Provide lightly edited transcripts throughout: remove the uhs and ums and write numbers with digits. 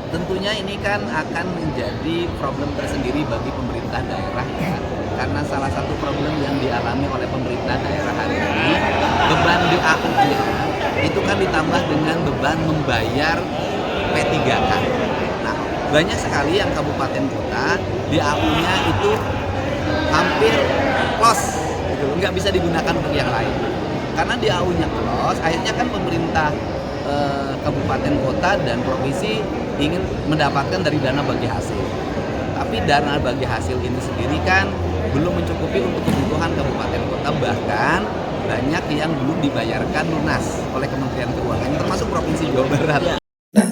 Tentunya ini kan akan menjadi problem tersendiri bagi pemerintah daerah ya. Karena salah satu problem yang dialami oleh pemerintah daerah hari ini, beban DAU-nya itu kan ditambah dengan beban membayar P3K. Nah, banyak sekali yang kabupaten kota DAU-nya itu hampir close, gitu, nggak bisa digunakan untuk yang lain. Karena DAU-nya close, akhirnya kan pemerintah kabupaten kota dan provinsi ingin mendapatkan dari dana bagi hasil. Tapi dana bagi hasil ini sendiri kan belum mencukupi untuk kebutuhan kabupaten kota, bahkan banyak yang belum dibayarkan lunas oleh Kementerian Keuangan, termasuk Provinsi Jawa Barat. Nah,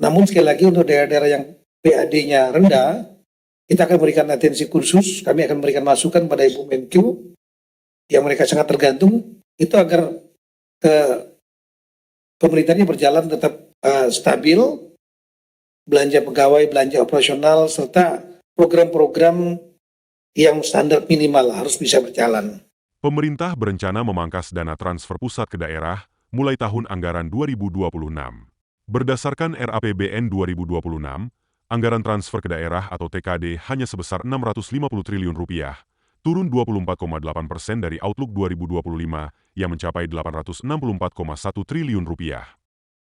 namun sekali lagi untuk daerah-daerah yang PAD-nya rendah, kita akan berikan atensi khusus, kami akan memberikan masukan pada Ibu Menkyu yang mereka sangat tergantung, itu agar pemerintahnya berjalan tetap stabil, belanja pegawai, belanja operasional, serta program-program yang standar minimal harus bisa berjalan. Pemerintah berencana memangkas dana transfer pusat ke daerah mulai tahun anggaran 2026. Berdasarkan RAPBN 2026, anggaran transfer ke daerah atau TKD hanya sebesar Rp650 triliun, turun 24,8% dari Outlook 2025 yang mencapai Rp864,1 triliun.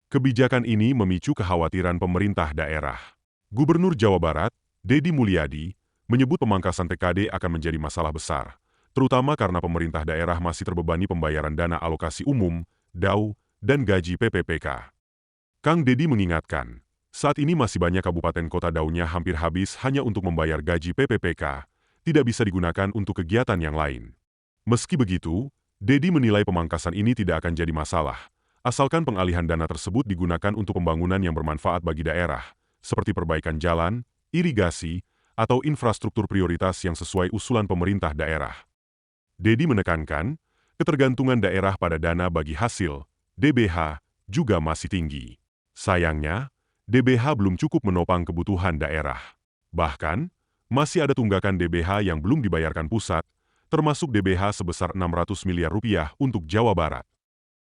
Kebijakan ini memicu kekhawatiran pemerintah daerah. Gubernur Jawa Barat, Deddy Mulyadi, menyebut pemangkasan TKD akan menjadi masalah besar, terutama karena pemerintah daerah masih terbebani pembayaran dana alokasi umum, DAU, dan gaji PPPK. Kang Deddy mengingatkan, saat ini masih banyak kabupaten kota DAU-nya hampir habis hanya untuk membayar gaji PPPK, tidak bisa digunakan untuk kegiatan yang lain. Meski begitu, Deddy menilai pemangkasan ini tidak akan jadi masalah, asalkan pengalihan dana tersebut digunakan untuk pembangunan yang bermanfaat bagi daerah, seperti perbaikan jalan, irigasi, atau infrastruktur prioritas yang sesuai usulan pemerintah daerah. Deddy menekankan, ketergantungan daerah pada dana bagi hasil, DBH, juga masih tinggi. Sayangnya, DBH belum cukup menopang kebutuhan daerah. Bahkan, masih ada tunggakan DBH yang belum dibayarkan pusat, termasuk DBH sebesar Rp600 miliar untuk Jawa Barat.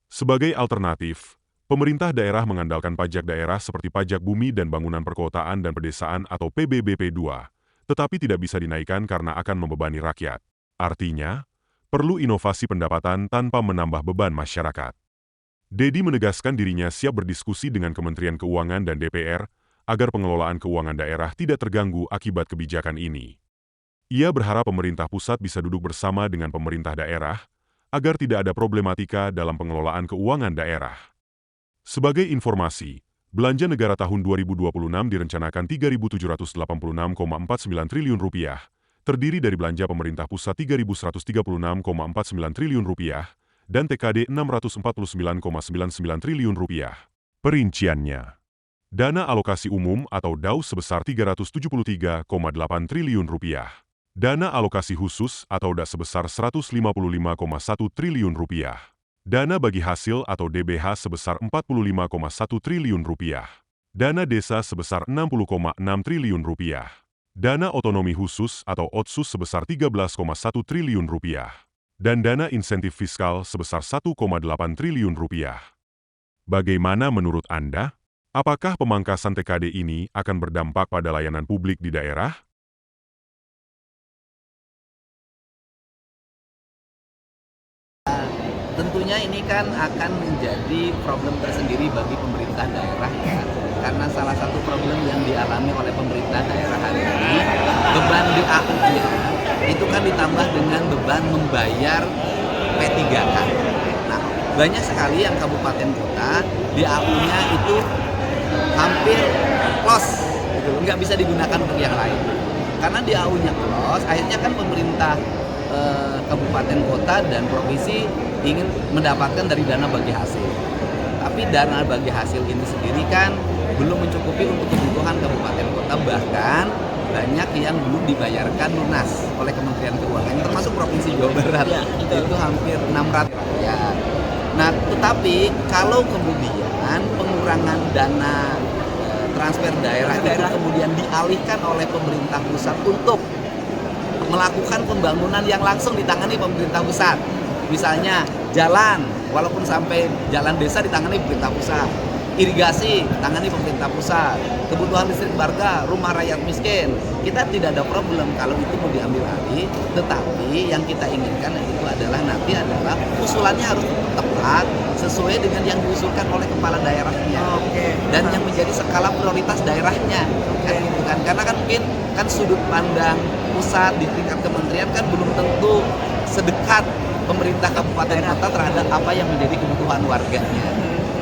Sebagai alternatif, pemerintah daerah mengandalkan pajak daerah seperti pajak bumi dan bangunan perkotaan dan pedesaan atau PBBP 2, tetapi tidak bisa dinaikkan karena akan membebani rakyat. Artinya, perlu inovasi pendapatan tanpa menambah beban masyarakat. Deddy menegaskan dirinya siap berdiskusi dengan Kementerian Keuangan dan DPR agar pengelolaan keuangan daerah tidak terganggu akibat kebijakan ini. Ia berharap pemerintah pusat bisa duduk bersama dengan pemerintah daerah agar tidak ada problematika dalam pengelolaan keuangan daerah. Sebagai informasi, belanja negara tahun 2026 direncanakan Rp3.786,49 triliun, terdiri dari belanja pemerintah pusat Rp3.136,49 triliun dan TKD Rp649,99 triliun. Perinciannya, dana alokasi umum atau DAU sebesar Rp373,8 triliun, dana alokasi khusus atau DA sebesar Rp155,1 triliun, dana bagi hasil atau DBH sebesar Rp45,1 triliun, dana desa sebesar Rp60,6 triliun, dana otonomi khusus atau OTSUS sebesar Rp13,1 triliun, dan dana insentif fiskal sebesar Rp1,8 triliun. Bagaimana menurut Anda? Apakah pemangkasan TKD ini akan berdampak pada layanan publik di daerah? Tentunya ini kan akan menjadi problem tersendiri bagi pemerintah daerah ya. Karena salah satu problem yang dialami oleh pemerintah daerah hari ini, beban DAU-nya itu kan ditambah dengan beban membayar P3K. Nah, banyak sekali yang kabupaten kota DAU-nya itu hampir close, gitu, nggak bisa digunakan untuk yang lain. Karena DAU-nya close, akhirnya kan pemerintah kabupaten kota dan provinsi ingin mendapatkan dari dana bagi hasil. Tapi dana bagi hasil ini sendiri kan belum mencukupi untuk kebutuhan kabupaten kota, bahkan banyak yang belum dibayarkan lunas oleh Kementerian Keuangan, termasuk Provinsi Jawa Barat. Ya, itu hampir 600 miliar. Nah, tetapi kalau kemudian pengurangan dana transfer daerah itu kemudian dialihkan oleh pemerintah pusat untuk melakukan pembangunan yang langsung ditangani pemerintah pusat. Misalnya jalan, walaupun sampai jalan desa ditangani pemerintah pusat. irigasi tangani pemerintah pusat, kebutuhan listrik warga, rumah rakyat miskin, kita tidak ada problem kalau itu mau diambil alih. Tetapi yang kita inginkan itu adalah nanti adalah usulannya harus tepat sesuai dengan yang diusulkan oleh kepala daerahnya dan yang menjadi skala prioritas daerahnya, kan gitu kan. Karena kan mungkin kan sudut pandang pusat di tingkat kementerian kan belum tentu sedekat pemerintah kabupaten kota terhadap apa yang menjadi kebutuhan warganya.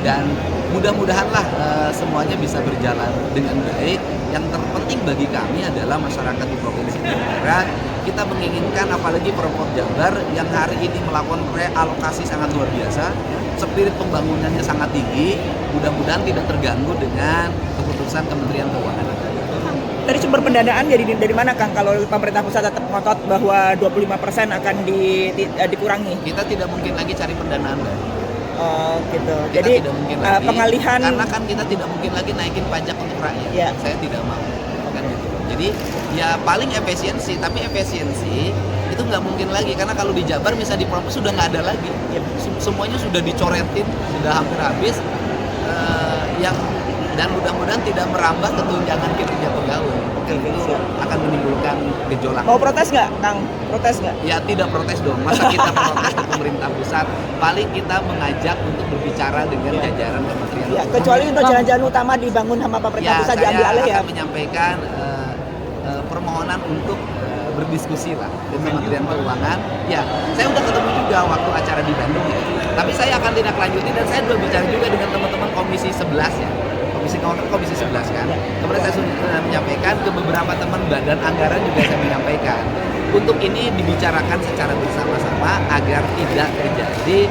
Dan mudah-mudahanlah semuanya bisa berjalan dengan baik. Yang terpenting bagi kami adalah masyarakat di provinsi Jawa Barat. Kita menginginkan apalagi Pemprov Jabar yang hari ini melakukan realokasi sangat luar biasa, spirit pembangunannya sangat tinggi. Mudah-mudahan tidak terganggu dengan keputusan Kementerian Keuangan. Dari sumber pendanaan jadi dari mana Kang kalau pemerintah pusat tetap ngotot bahwa 25% akan dikurangi? Kita tidak mungkin lagi cari pendanaan dari. Oh gitu. Kita Jadi tidak mungkin lagi, pengalihan karena kan kita tidak mungkin lagi naikin pajak untuk rakyat. Ya. Saya tidak mau kan gitu. Jadi ya paling efisiensi, tapi efisiensi itu nggak mungkin lagi karena kalau di Jabar misalnya di Provinsi sudah nggak ada lagi. Ya. Semuanya sudah dicoretin, sudah hampir habis. Yang dan mudah-mudahan tidak merambah ke tunjangan kinerja pegawai. Itu akan menimbulkan gejolak. Mau protes nggak, Kang? Protes nggak? Ya tidak protes dong. Masa kita protes ke pemerintah pusat? Paling kita mengajak untuk berbicara dengan jajaran kementerian. Ya, kecuali untuk jalan-jalan utama dibangun sama pemerintah pusat diambil alih ya. Saya akan menyampaikan permohonan untuk berdiskusi lah di Kementerian Keuangan. Ya, saya udah ketemu juga waktu acara di Bandung ya. Tapi saya akan tindak lanjuti dan saya udah bicara juga dengan teman-teman Komisi 11 ya. Komisi 11 kan. Kemudian saya sudah menyampaikan ke beberapa teman badan anggaran juga saya menyampaikan untuk ini dibicarakan secara bersama-sama agar tidak terjadi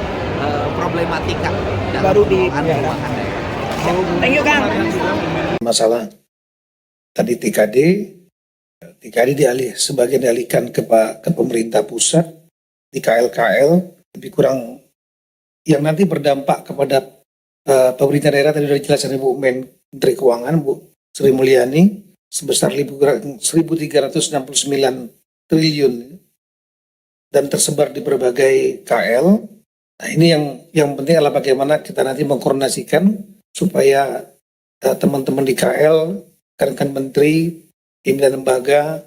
problematika dalam Baru di pengelolaan keuangan daerah. Thank you Kang. Masalah tadi TKD sebagian dialihkan ke pemerintah pusat di KL lebih kurang yang nanti berdampak kepada pemerintah daerah tadi sudah dijelaskan Ibu Menteri Keuangan Bu Sri Mulyani sebesar 1.369 triliun dan tersebar di berbagai KL. Nah ini yang penting adalah bagaimana kita nanti mengkoordinasikan supaya teman-teman di KL, rekan-rekan menteri, pimpinan lembaga,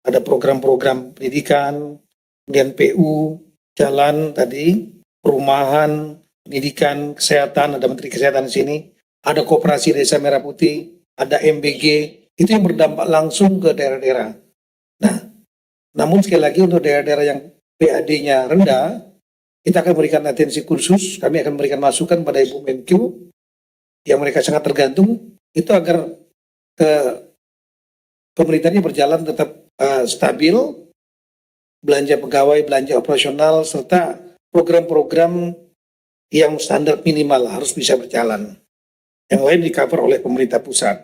ada program-program pendidikan, kemudian PU, jalan tadi, perumahan, pendidikan, kesehatan, ada Menteri Kesehatan di sini, ada Koperasi Desa Merah Putih, ada MBG, itu yang berdampak langsung ke daerah-daerah. Nah, namun sekali lagi untuk daerah-daerah yang PAD-nya rendah, kita akan berikan atensi khusus, kami akan berikan masukan pada Ibu Menkyu, yang mereka sangat tergantung, itu agar pemerintahnya berjalan tetap stabil, belanja pegawai, belanja operasional, serta program-program yang standar minimal harus bisa berjalan. Yang lain di-cover oleh pemerintah pusat.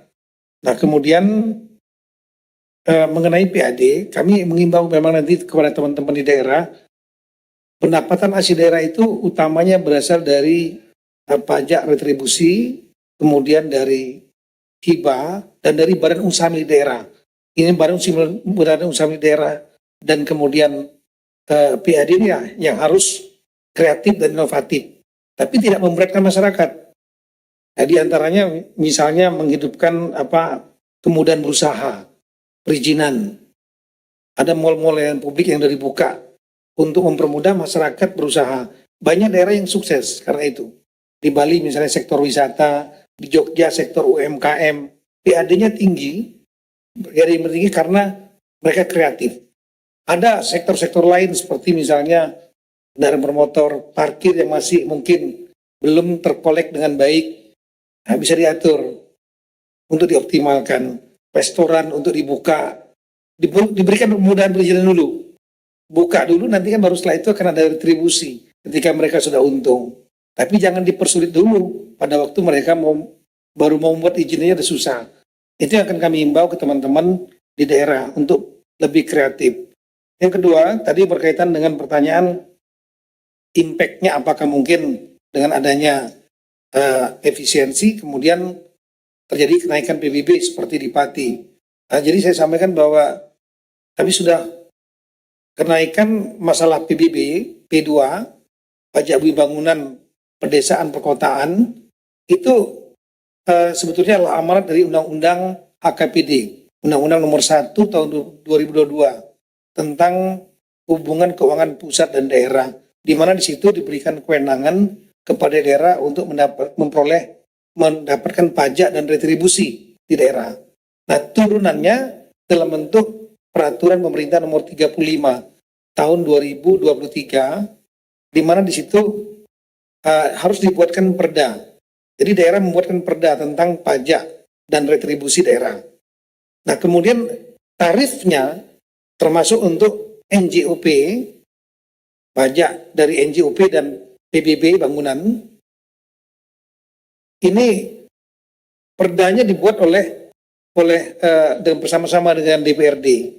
Nah kemudian mengenai PAD, kami mengimbau memang nanti kepada teman-teman di daerah, pendapatan asli daerah itu utamanya berasal dari pajak retribusi, kemudian dari hibah, dan dari badan usaha milik daerah. Ini badan usaha milik daerah, dan kemudian PAD ini yang harus kreatif dan inovatif. Tapi tidak memberatkan masyarakat. Nah, di antaranya misalnya menghidupkan kemudahan berusaha, perizinan. Ada mal-mal yang publik yang sudah dibuka untuk mempermudah masyarakat berusaha. Banyak daerah yang sukses karena itu. Di Bali misalnya sektor wisata, di Jogja sektor UMKM, PAD-nya tinggi, tinggi karena mereka kreatif. Ada sektor-sektor lain seperti misalnya kendaraan bermotor, parkir yang masih mungkin belum terkolek dengan baik, nah, bisa diatur untuk dioptimalkan. Restoran untuk dibuka, diberikan kemudahan perizinan dulu. Buka dulu, nanti kan baru setelah itu akan ada retribusi ketika mereka sudah untung. Tapi jangan dipersulit dulu pada waktu mereka baru mau membuat izinnya udah susah. Itu yang akan kami himbau ke teman-teman di daerah untuk lebih kreatif. Yang kedua, tadi berkaitan dengan pertanyaan impact-nya apakah mungkin dengan adanya efisiensi kemudian terjadi kenaikan PBB seperti di Pati. Nah, jadi saya sampaikan bahwa kami sudah kenaikan masalah PBB, P2, pajak bumi bangunan pedesaan perkotaan, itu sebetulnya adalah amanat dari Undang-Undang HKPD, Undang-Undang Nomor 1 Tahun 2022 tentang hubungan keuangan pusat dan daerah, di mana di situ diberikan kewenangan kepada daerah untuk mendapatkan pajak dan retribusi di daerah. Nah, turunannya dalam bentuk peraturan pemerintah nomor 35 tahun 2023, di mana di situ harus dibuatkan perda. Jadi daerah membuatkan perda tentang pajak dan retribusi daerah. Nah, kemudian tarifnya termasuk untuk NJOP, pajak dari NJOP dan PBB bangunan, ini perdanya dibuat oleh bersama-sama dengan DPRD.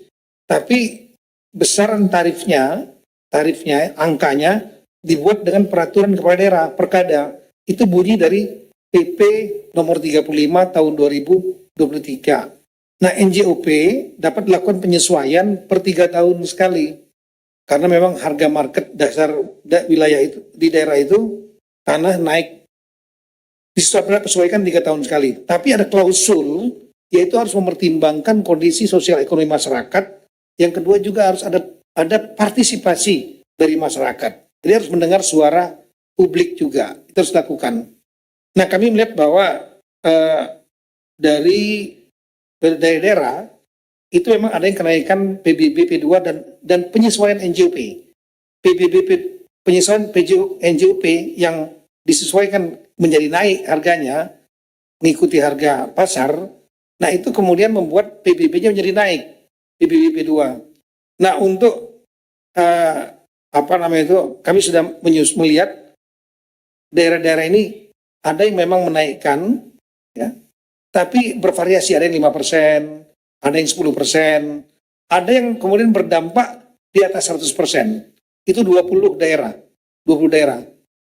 Tapi besaran tarifnya angkanya dibuat dengan peraturan kepala daerah, perkada. Itu bunyi dari PP nomor 35 tahun 2023. Nah, NJOP dapat dilakukan penyesuaian per 3 tahun sekali. Karena memang harga market dasar wilayah itu, di daerah itu, tanah naik. Disesuaikan 3 tahun sekali. Tapi ada klausul, yaitu harus mempertimbangkan kondisi sosial ekonomi masyarakat. Yang kedua juga harus ada partisipasi dari masyarakat. Jadi harus mendengar suara publik juga. Itu harus dilakukan. Nah, kami melihat bahwa dari daerah itu memang ada yang kenaikan PBB P2 dan penyesuaian NJOP. Penyesuaian NJOP yang disesuaikan menjadi naik harganya mengikuti harga pasar. Nah, itu kemudian membuat PBB-nya menjadi naik, PBB P2. Nah, untuk kami sudah melihat daerah-daerah ini ada yang memang menaikkan, ya, tapi bervariasi. Ada yang 5%, ada yang 10%, ada yang kemudian berdampak di atas 100%. Itu 20 daerah.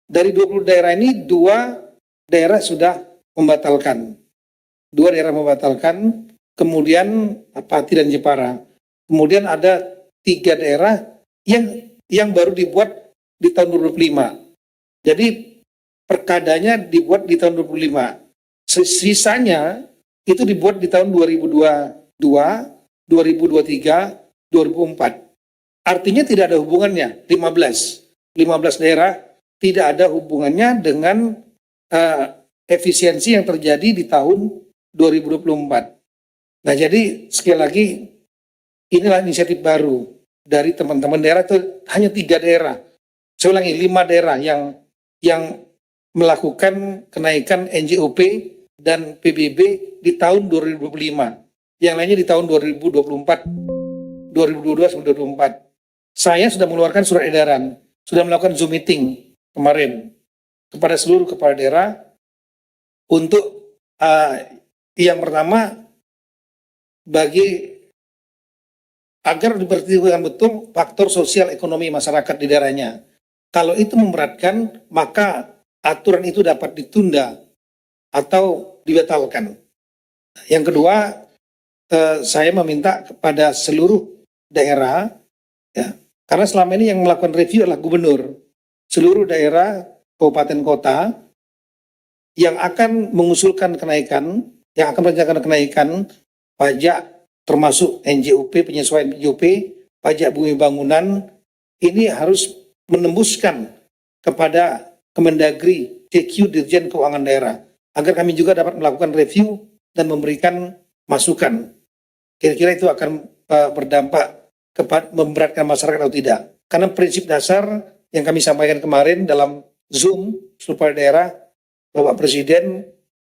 Dari 20 daerah ini, 2 daerah sudah membatalkan. 2 daerah membatalkan, kemudian Pati dan Jepara. Kemudian ada 3 daerah yang baru dibuat di tahun 2005. Jadi perkadanya dibuat di tahun 2005. Sisanya itu dibuat di tahun 2022, 2023, 2004. Artinya tidak ada hubungannya. 15 daerah tidak ada hubungannya dengan efisiensi yang terjadi di tahun 2024. Nah, jadi sekali lagi inilah inisiatif baru dari teman-teman daerah. Itu hanya 3 daerah. Saya ulangi, 5 daerah yang melakukan kenaikan NJOP dan PBB di tahun 2025. Yang lainnya di tahun 2024, 2022 sampai 2024. Saya sudah mengeluarkan surat edaran, sudah melakukan Zoom meeting kemarin kepada seluruh kepala daerah untuk yang pertama agar diperhatikan betul faktor sosial ekonomi masyarakat di daerahnya. Kalau itu memberatkan, maka aturan itu dapat ditunda atau dibatalkan. Yang kedua, saya meminta kepada seluruh daerah, ya, karena selama ini yang melakukan review adalah gubernur. Seluruh daerah, kabupaten kota yang akan mengusulkan kenaikan, yang akan merencanakan kenaikan pajak termasuk NJOP, penyesuaian NJOP, pajak bumi bangunan, ini harus menembuskan kepada Kemendagri, CQ, Dirjen Keuangan Daerah, agar kami juga dapat melakukan review dan memberikan masukan. Kira-kira itu akan berdampak kepada memberatkan masyarakat atau tidak. Karena prinsip dasar yang kami sampaikan kemarin dalam Zoom supaya daerah, Bapak Presiden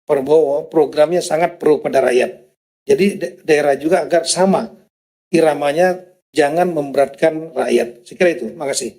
Prabowo programnya sangat pro pada rakyat. Jadi daerah juga agar sama iramanya, jangan memberatkan rakyat. Saya kira itu. Terima kasih.